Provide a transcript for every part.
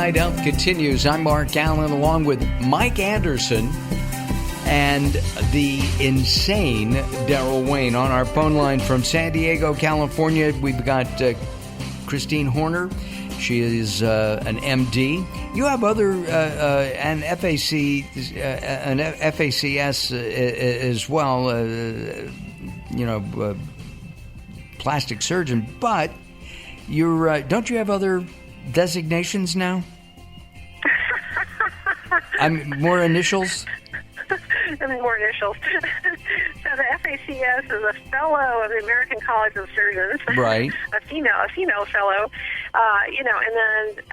Inside Health continues. I'm Mark Allen along with Mike Anderson and the insane Daryl Wayne on our phone line from San Diego, California. We've got Christine Horner. She is an MD. You have other an FACS as well. Plastic surgeon, but you're don't you have other designations now? More initials. More initials. So the FACS is a fellow of the American College of Surgeons. Right. a female fellow. And then,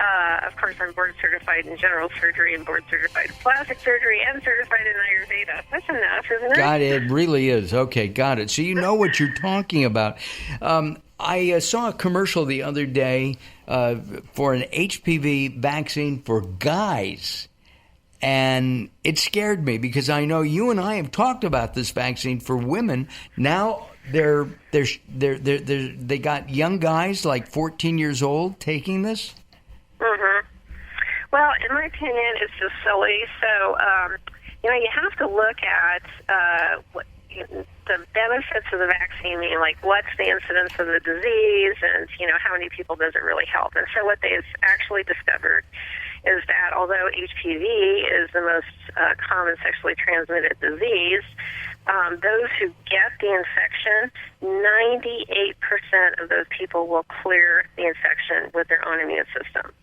of course, I'm board certified in general surgery and board certified in plastic surgery and certified in Ayurveda. That's enough, isn't it? God, it really is. Okay, got it. So you know what you're talking about. I saw a commercial the other day for an HPV vaccine for guys. And it scared me because I know you and I have talked about this vaccine for women. Now they got young guys like 14 years old taking this. Mm-hmm. Well, in my opinion, it's just silly. So you have to look at the benefits of the vaccine, meaning like what's the incidence of the disease, and how many people does it really help. And so what they've actually discovered is that although HPV is the most common sexually transmitted disease, those who get the infection, 98% of those people will clear the infection with their own immune system.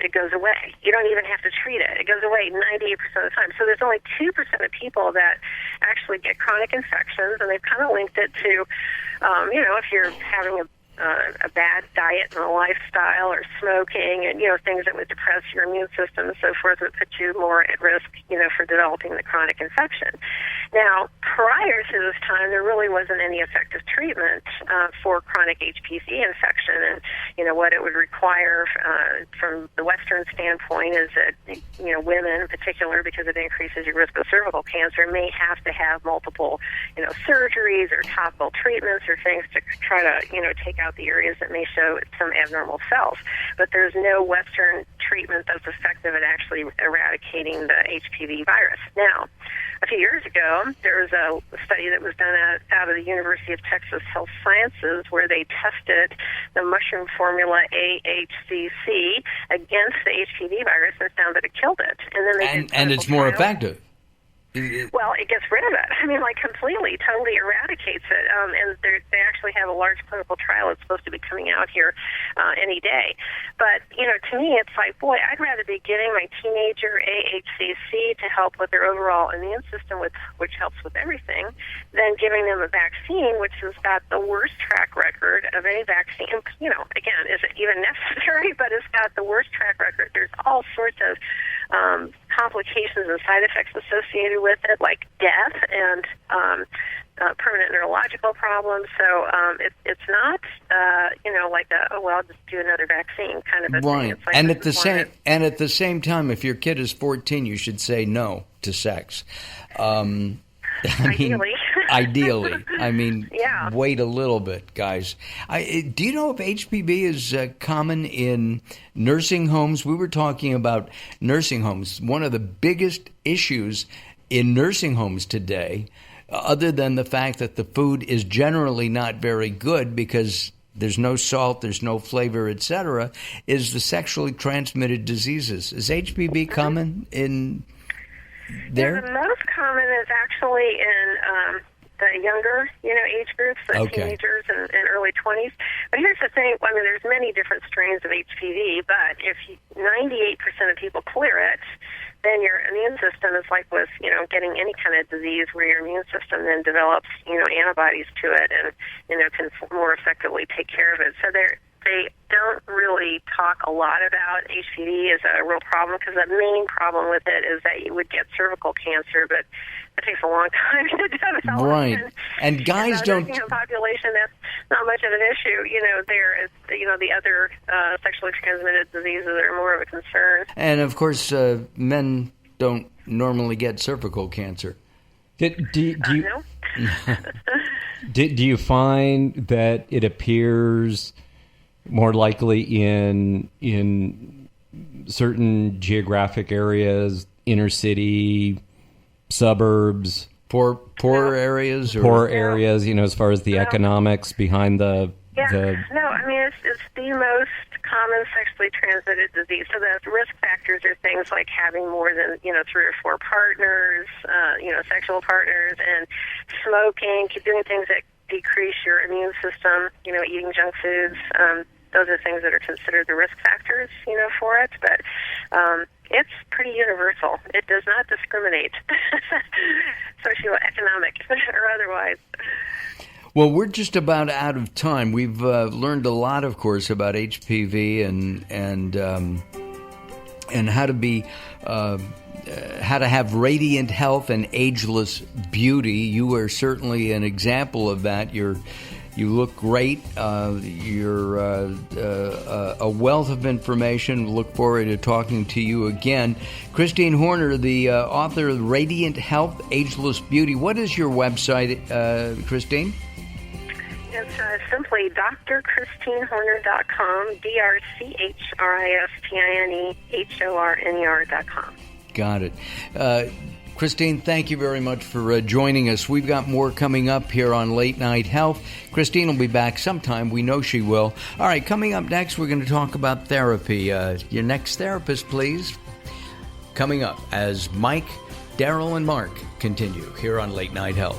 It goes away. You don't even have to treat it. It goes away 98% of the time. So there's only 2% of people that actually get chronic infections, and they've kind of linked it to, if you're having a bad diet and a lifestyle, or smoking, and things that would depress your immune system and so forth, would put you more at risk, for developing the chronic infection. Now, prior to this time, there really wasn't any effective treatment for chronic HPV infection, and what it would require from the Western standpoint is that women in particular, because it increases your risk of cervical cancer, may have to have multiple surgeries or topical treatments or things to try to take out the areas that may show some abnormal cells. But there's no Western treatment that's effective at actually eradicating the HPV virus. Now, a few years ago, there was a study that was done out of the University of Texas Health Sciences where they tested the mushroom formula AHCC against the HPV virus and found that it killed it. And then and it's more effective. Well, it gets rid of it. Completely, totally eradicates it. And they actually have a large clinical trial that's supposed to be coming out here any day. But, to me, it's like, boy, I'd rather be giving my teenager AHCC to help with their overall immune system, which helps with everything, than giving them a vaccine, which has got the worst track record of any vaccine. Again, is it even necessary? But it's got the worst track record. There's all sorts of complications and side effects associated with it, like death and permanent neurological problems. So it's not, I'll just do another vaccine kind of a thing. It's like, and at the same time, if your kid is 14, you should say no to sex. Ideally. Yeah. Wait a little bit, guys. Do you know if HPV is common in nursing homes? We were talking about nursing homes. One of the biggest issues in nursing homes today, other than the fact that the food is generally not very good because there's no salt, there's no flavor, etc., is the sexually transmitted diseases. Is HPV common in there? Yeah, the most common is actually in the younger, age groups, the teenagers and early 20s. But here's the thing, there's many different strains of HPV, but if 98% of people clear it, then your immune system is like with, getting any kind of disease where your immune system then develops, antibodies to it and, can more effectively take care of it. So they don't really talk a lot about HPV as a real problem, because the main problem with it is that you would get cervical cancer, but it takes a long time to develop. Right. And guys don't... In the population, that's not much of an issue. There is, the other sexually transmitted diseases are more of a concern. And, of course, men don't normally get cervical cancer. No. Do you find that it appears more likely in certain geographic areas, inner city, suburbs, poor areas, poor areas, as far as the economics behind the. No, I mean, it's the most common sexually transmitted disease. So the risk factors are things like having more than, 3 or 4 partners, sexual partners, and smoking, keep doing things that decrease your immune system, eating junk foods. Those are things that are considered the risk factors, for it. But it's pretty universal. It does not discriminate, socioeconomic or otherwise. Well, we're just about out of time. We've learned a lot, of course, about HPV and how to be how to have radiant health and ageless beauty. You are certainly an example of that. You look great. You're a wealth of information. Look forward to talking to you again. Christine Horner, the author of Radiant Health, Ageless Beauty. What is your website, Christine? It's simply drchristinehorner.com, drchristinehorner.com. Got it. Christine, thank you very much for joining us. We've got more coming up here on Late Night Health. Christine will be back sometime. We know she will. All right, coming up next, we're going to talk about therapy. Your next therapist, please. Coming up as Mike, Daryl, and Mark continue here on Late Night Health.